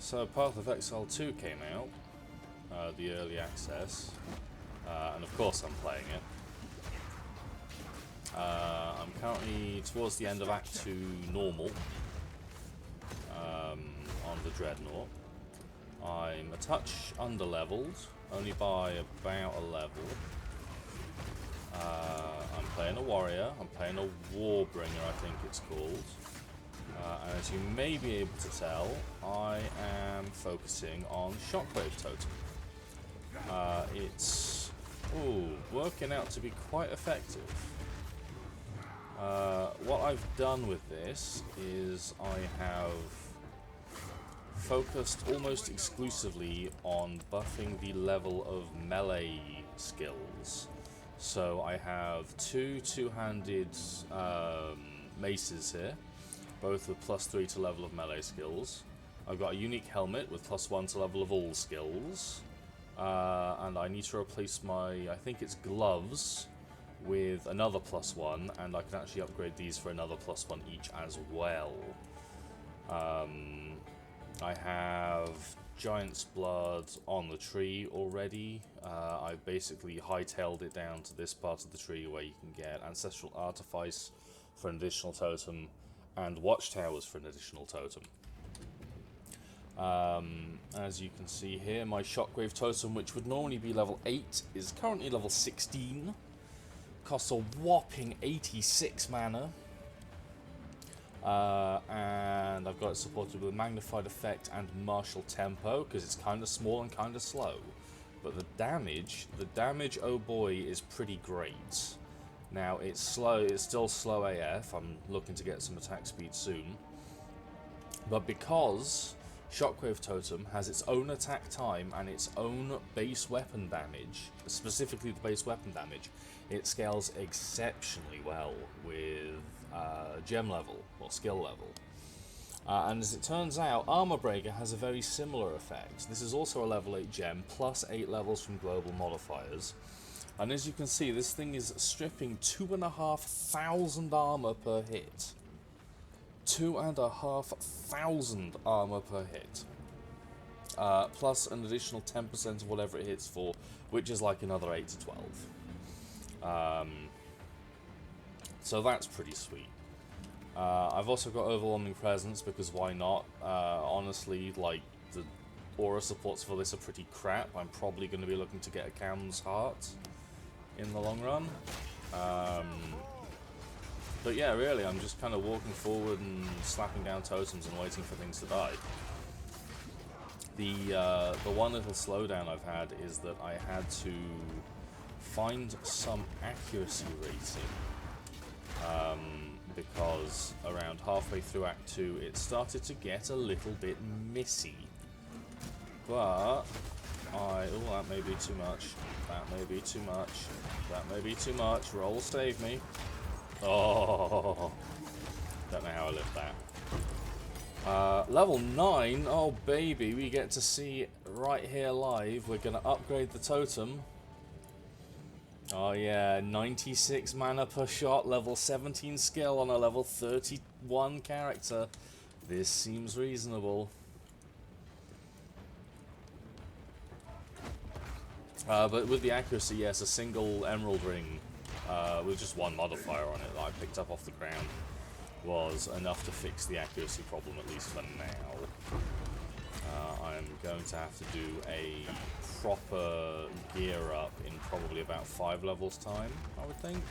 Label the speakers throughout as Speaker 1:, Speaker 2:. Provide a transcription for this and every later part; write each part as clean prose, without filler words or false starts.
Speaker 1: So Path of Exile 2 came out, the early access, and of course I'm playing it. I'm currently towards the end of Act 2 normal on the Dreadnought. I'm a touch under-leveled, only by about a level. I'm playing a warrior, I'm playing a warbringer, I think it's called. And as you may be able to tell, I am focusing on Shockwave Totem. It's working out to be quite effective. What I've done with this is I have focused almost exclusively on buffing the level of melee skills. So I have two two-handed maces here, both with +3 to level of melee skills. I've got a unique helmet with +1 to level of all skills. And I need to replace my, I think it's gloves, with another +1, and I can actually upgrade these for another +1 each as well. I have Giant's Blood on the tree already. I've basically hightailed it down to this part of the tree where you can get Ancestral Artifice for an additional totem, and Watchtowers for an additional totem. As you can see here, my Shockwave Totem, which would normally be level 8, is currently level 16. Costs a whopping 86 mana. And I've got it supported with Magnified Effect and Martial Tempo, because it's kind of small and kind of slow. But the damage, oh boy, is pretty great. Now, it's slow, it's still slow AF. I'm looking to get some attack speed soon. But because Shockwave Totem has its own attack time and its own base weapon damage, specifically the base weapon damage, it scales exceptionally well with gem level, or skill level. And as it turns out, Armor Breaker has a very similar effect. This is also a level 8 gem, plus 8 levels from global modifiers. And as you can see, this thing is stripping 2,500 armor per hit. 2,500 armor per hit. Plus an additional 10% of whatever it hits for, which is like another 8 to 12. So that's pretty sweet. I've also got Overwhelming Presence, because why not? Honestly, like, the aura supports for this are pretty crap. I'm probably going to be looking to get a Cam's Heart in the long run. But yeah, really, I'm just kind of walking forward and slapping down totems and waiting for things to die. The one little slowdown I've had is that I had to find some accuracy rating. Because around halfway through Act 2, it started to get a little bit missy. But oh, that may be too much. That may be too much. That may be too much. Roll save me. Oh, don't know how I lived that. Level 9, oh baby, we get to see right here live. We're going to upgrade the totem. Oh yeah, 96 mana per shot, level 17 skill on a level 31 character. This seems reasonable. But with the accuracy, yes, a single emerald ring with just one modifier on it that I picked up off the ground was enough to fix the accuracy problem, at least for now. I'm going to have to do a proper gear up in probably about 5 levels time, I would think.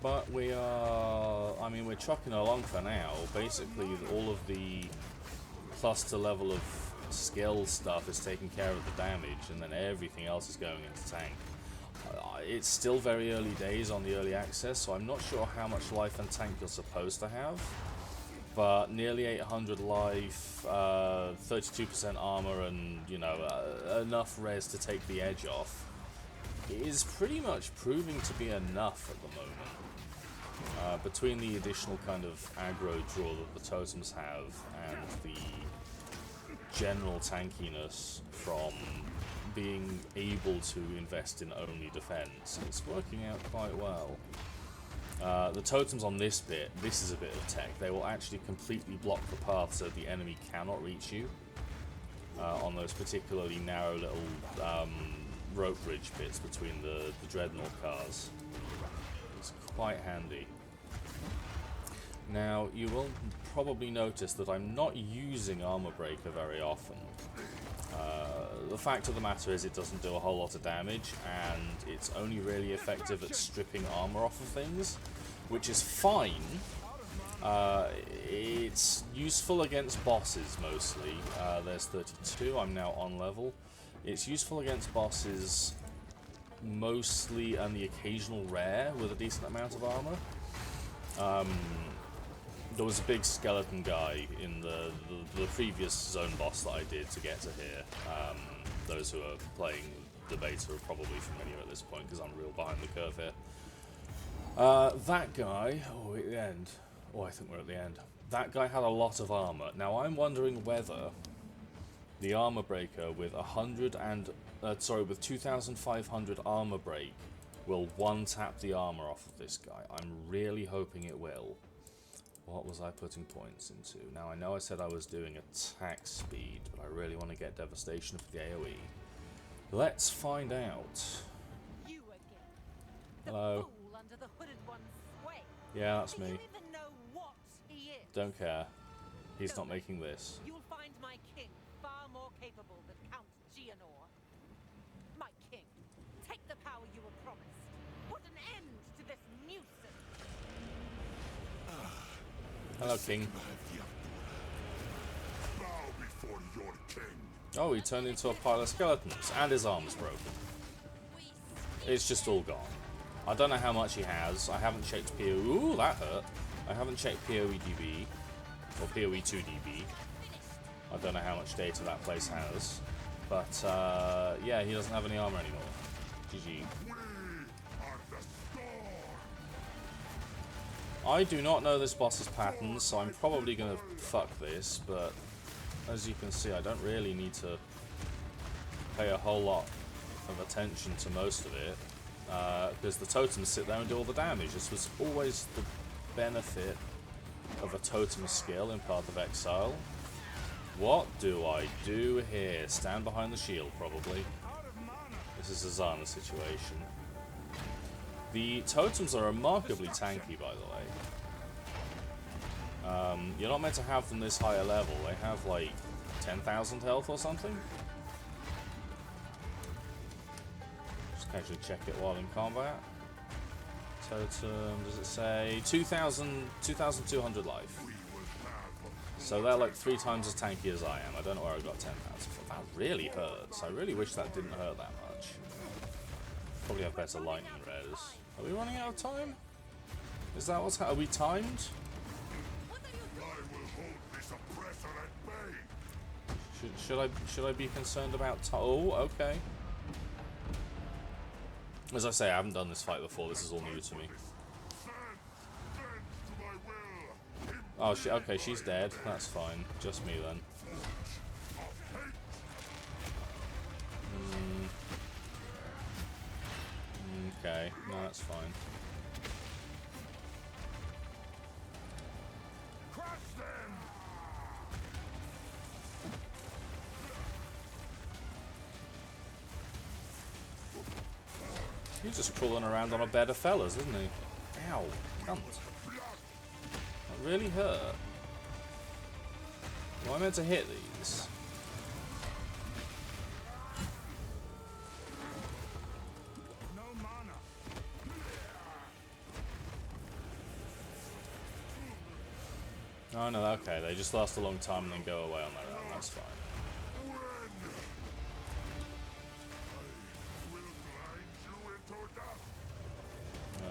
Speaker 1: But we are, I mean, we're trucking along for now. Basically, all of the plus to level of skill stuff is taking care of the damage, and then everything else is going into tank. It's still very early days on the early access, so I'm not sure how much life and tank you're supposed to have. But nearly 800 life, 32% armor, and, you know, enough res to take the edge off is pretty much proving to be enough at the moment. Between the additional kind of aggro draw that the totems have and the general tankiness from being able to invest in only defense, it's working out quite well. The totems on this bit, this is a bit of tech. They will actually completely block the path so the enemy cannot reach you on those particularly narrow little rope bridge bits between the Dreadnought cars. It's quite handy. Now, you will probably notice that I'm not using Armor Breaker very often. The fact of the matter is it doesn't do a whole lot of damage, and it's only really effective at stripping armor off of things, which is fine. It's useful against bosses mostly. There's 32, I'm now on level. It's useful against bosses mostly, and the occasional rare with a decent amount of armor. There was a big skeleton guy in the previous zone boss that I did to get to here. Those who are playing the beta are probably familiar at this point because I'm real behind the curve here. That guy, at the end. Oh, I think we're at the end. That guy had a lot of armor. Now I'm wondering whether the armor breaker with 2,500 armor break will one-tap the armor off of this guy. I'm really hoping it will. What was I putting points into? Now, I know I said I was doing attack speed, but I really want to get devastation for the AoE. Let's find out.
Speaker 2: You again.
Speaker 1: Hello.
Speaker 2: The fool under the hooded one's sway.
Speaker 1: Yeah, that's me.
Speaker 2: Do you even know what he is?
Speaker 1: Don't care. He's not making this.
Speaker 2: You'll find my king far more capable than Count Gianor. My king, take the power you were promised. Put an end to this nuisance.
Speaker 1: Hello, King.
Speaker 3: Bow before your king.
Speaker 1: Oh, he turned into a pile of skeletons, and his arm's broken. It's just all gone. I don't know how much he has. I haven't checked POE. Ooh, that hurt. I haven't checked POE-DB, or POE2 DB. I don't know how much data that place has. But, yeah, he doesn't have any armor anymore. GG. I do not know this boss's patterns, so I'm probably going to fuck this, but as you can see, I don't really need to pay a whole lot of attention to most of it, because the totems sit there and do all the damage. This was always the benefit of a totem skill in Path of Exile. What do I do here? Stand behind the shield, probably. This is a Zana situation. The totems are remarkably tanky, by the way. You're not meant to have them this higher level. They have like 10,000 health or something. Just casually check it while in combat. Totem, does it say 2,200 life? So they're like 3 times as tanky as I am. I don't know where I got 10,000 from. That really hurts. I really wish that didn't hurt that much. Probably have better lightning res. Are we running out of time? Is that what's are we timed? Should I be concerned about time? Oh, okay. As I say, I haven't done this fight before. This is all new to me. Oh, okay, she's dead. That's fine. Just me then. Okay, no, that's fine. He's just crawling around on a bed of fellas, isn't he? Ow, cunt. That really hurt. Am I meant to hit these? Oh no, okay, they just last a long time and then go away on their own, that's fine.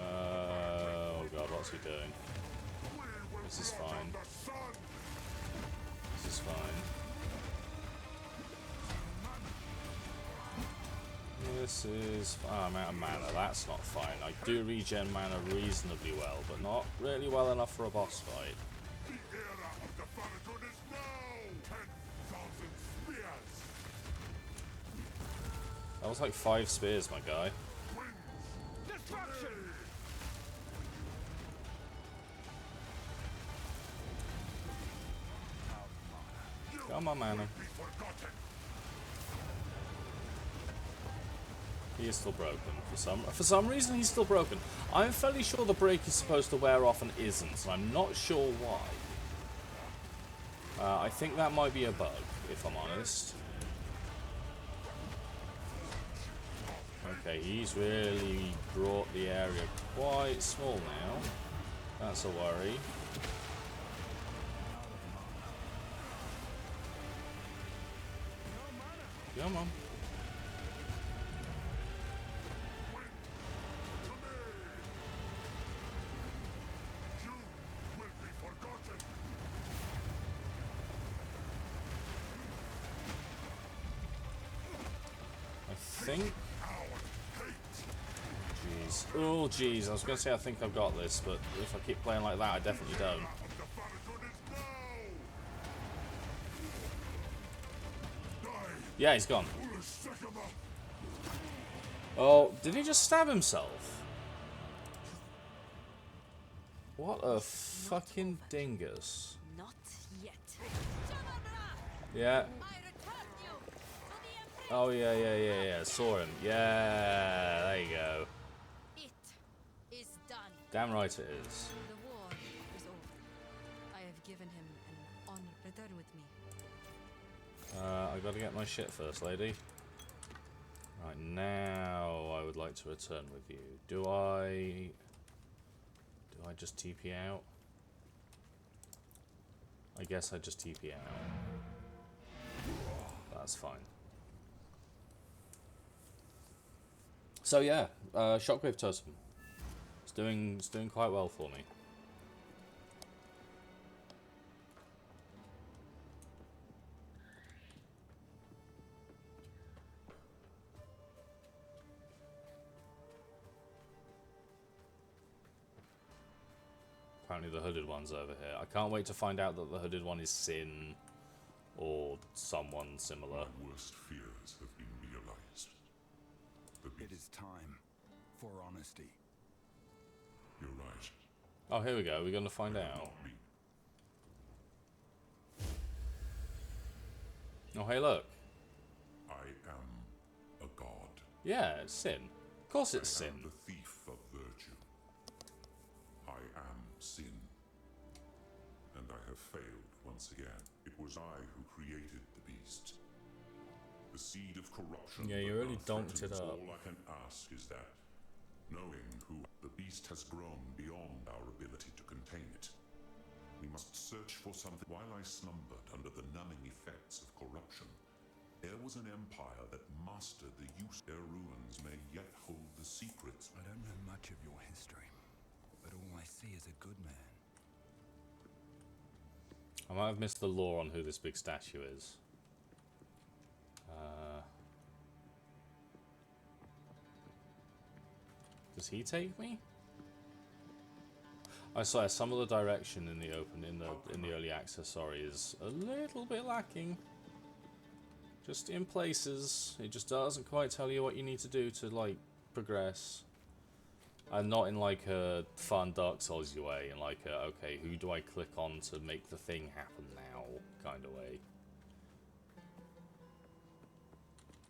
Speaker 1: Oh god, what's he doing? This is fine. This is fine. This is... oh, I'm out of mana, that's not fine. I do regen mana reasonably well, but not really well enough for a boss fight. That was like 5 spears, my guy. Come on, man.
Speaker 3: Be forgotten.
Speaker 1: He is still broken. For some reason, he's still broken. I'm fairly sure the break is supposed to wear off and isn't, and I'm not sure why. I think that might be a bug, if I'm honest. Okay, he's really brought the area quite small now. That's a worry. Come on.
Speaker 3: You will be forgotten.
Speaker 1: I think...
Speaker 3: Our hate.
Speaker 1: Jeez. Oh, jeez. I was going to say I think I've got this, but if I keep playing like that, I definitely don't.
Speaker 3: Of the Battlefield is now. Die.
Speaker 1: Yeah, he's gone.
Speaker 3: We'll shake 'em up.
Speaker 1: Oh, did he just stab himself? What a fucking dingus.
Speaker 2: Not yet.
Speaker 1: Yeah.
Speaker 2: I return you to the Imperial.
Speaker 1: Oh, yeah. Saw him. Yeah, there you go.
Speaker 2: It is done.
Speaker 1: Damn right it is.
Speaker 2: The war is over. I have given him an honor. Return with me.
Speaker 1: I gotta get my shit first, lady. Right, now I would like to return with you. Do I just TP out? I guess I just TP out. That's fine. So yeah, Shockwave Totem. It's doing quite well for me. Apparently the hooded one's over here. I can't wait to find out that the hooded one is Sin or someone similar.
Speaker 3: My worst fears have been realized.
Speaker 4: It is time for honesty.
Speaker 3: You're right.
Speaker 1: Oh, here we go. We're going to find out.
Speaker 3: Not me.
Speaker 1: Oh, hey, look.
Speaker 3: I am a god.
Speaker 1: Yeah, it's Sin. Of course it's
Speaker 3: I
Speaker 1: Sin.
Speaker 3: am the thief of virtue. I am sin. And I have failed once again. It was I who created the beast. The seed of corruption.
Speaker 1: Yeah, you
Speaker 3: that
Speaker 1: really
Speaker 3: now
Speaker 1: donked it
Speaker 3: threatens.
Speaker 1: up.
Speaker 3: All I can ask is that, knowing who the beast has grown beyond our ability to contain it, we must search for something. While I slumbered under the numbing effects of corruption, there was an empire that mastered the use. Their ruins may yet hold the secrets.
Speaker 4: I don't know much of your history, but all I see is a good man.
Speaker 1: I might have missed the lore on who this big statue is. Does he take me? I saw some of the direction in the early access. Sorry, is a little bit lacking. Just in places, it just doesn't quite tell you what you need to do to like progress, and not in like a fun Dark Souls way, in like a okay, who do I click on to make the thing happen now kind of way.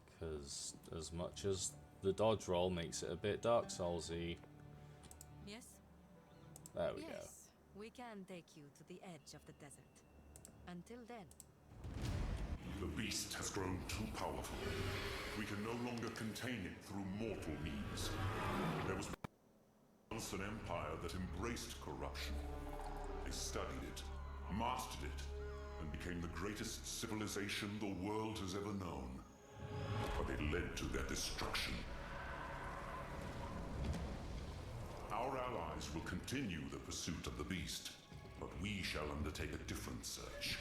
Speaker 1: Because as much as the dodge roll makes it a bit Dark Soulsy.
Speaker 2: Yes?
Speaker 1: There we go.
Speaker 2: Yes. We can take you to the edge of the desert. Until then.
Speaker 3: The beast has grown too powerful. We can no longer contain it through mortal means. There was once an empire that embraced corruption. They studied it, mastered it, and became the greatest civilization the world has ever known. But it led to their destruction. Our allies will continue the pursuit of the beast, but we shall undertake a different search.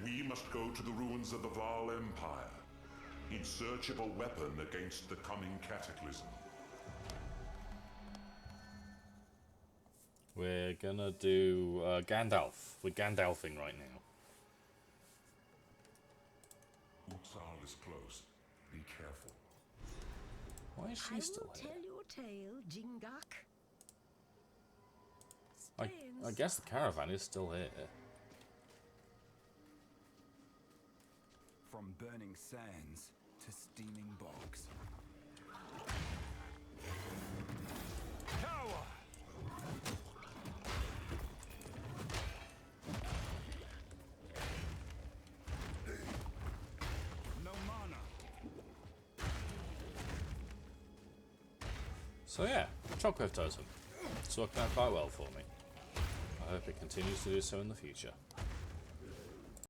Speaker 3: We must go to the ruins of the Vaal Empire, in search of a weapon against the coming cataclysm.
Speaker 1: We're gonna do Gandalf. We're Gandalfing right now.
Speaker 3: Uxal is close. Be careful.
Speaker 1: Why is she still here?
Speaker 5: Tell your tale, Jingak.
Speaker 1: I guess the caravan is still here.
Speaker 4: From burning sands to steaming bogs. Power! No mana.
Speaker 1: So yeah, Shockwave Totem. It's working out quite well for me. I hope it continues to do so in the future.